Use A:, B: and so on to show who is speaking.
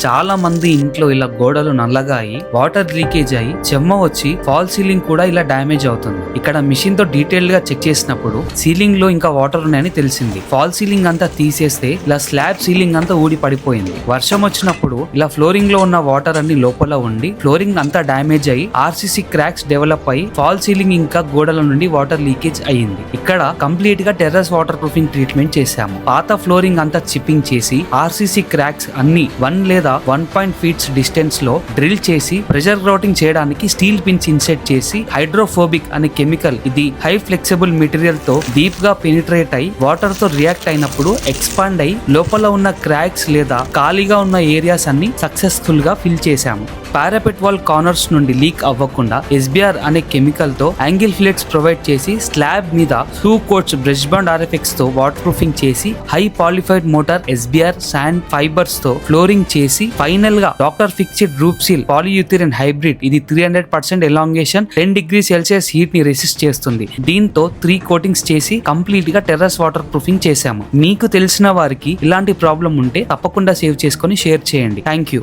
A: చాలా మంది ఇంట్లో ఇలా గోడలు నల్లగా అయి వాటర్ లీకేజ్ అయి చెమ్మ వచ్చి ఫాల్ సీలింగ్ కూడా ఇలా డ్యామేజ్ అవుతుంది. ఇక్కడ మిషన్ తో డీటెయిల్డ్ గా చెక్ చేసినప్పుడు సీలింగ్ లో ఇంకా వాటర్ ఉన్నాయని తెలిసింది. ఫాల్ సీలింగ్ అంతా తీసేస్తే ఇలా స్లాబ్ సీలింగ్ అంతా ఊడి పడిపోయింది. వర్షం వచ్చినప్పుడు ఇలా ఫ్లోరింగ్ లో ఉన్న వాటర్ అన్ని లోపల ఉండి ఫ్లోరింగ్ అంతా డ్యామేజ్ అయి ఆర్సీసీ క్రాక్స్ డెవలప్ అయి ఫాల్ సీలింగ్ ఇంకా గోడల నుండి వాటర్ లీకేజ్ అయ్యింది. ఇక్కడ కంప్లీట్ గా టెర్రస్ వాటర్ ప్రూఫింగ్ ట్రీట్మెంట్ చేశాము. పాత ఫ్లోరింగ్ అంతా చిప్పింగ్ చేసి ఆర్సీసీ క్రాక్స్ అన్ని 1 లేదా 1.5 ఫీట్స్ డిస్టెన్స్ లో డ్రిల్ చేసి ప్రెషర్ గ్రౌటింగ్ చేయడానికి స్టీల్ పిన్స్ ఇన్సెట్ చేసి హైడ్రోఫోబిక్ అనే కెమికల్, ఇది హై ఫ్లెక్సిబుల్ మెటీరియల్ తో డీప్ గా పెనిట్రేట్ అయి వాటర్ తో రియాక్ట్ అయినప్పుడు ఎక్స్పాండ్ అయి లోపల ఉన్న క్రాక్స్ లేదా ఖాళీగా ఉన్న ఏరియాస్ అన్ని సక్సెస్ఫుల్ గా ఫిల్ చేశాము. పారాపెట్ వాల్ కార్నర్స్ నుండి లీక్ అవ్వకుండా ఎస్బిఆర్ అనే కెమికల్ తో యాంగిల్ ఫ్లెక్స్ ప్రొవైడ్ చేసి స్లాబ్ మీద 2 కోట్స్ బ్రష్ బాండ్ ఆర్ఎఫ్ఎక్స్ తో వాటర్ ప్రూఫింగ్ చేసి హై పాలిఫైడ్ మోటార్ ఎస్బిఆర్ శాండ్ ఫైబర్స్ తో ఫ్లోరింగ్ చేసి ఫైనల్ గా doctor Fixit roof seal polyurethane hybrid, ఇది 300% ఎలాంగేషన్ 10 డిగ్రీ సెల్సియస్ హీట్ ని రెసిస్ట్ చేస్తుంది. దీంతో 3 కోటింగ్స్ చేసి కంప్లీట్ గా టెర్రస్ వాటర్ ప్రూఫింగ్ చేశాము. మీకు తెలిసిన వారికి ఇలాంటి ప్రాబ్లం ఉంటే తప్పకుండా సేవ్ చేసుకొని షేర్ చేయండి. Thank you.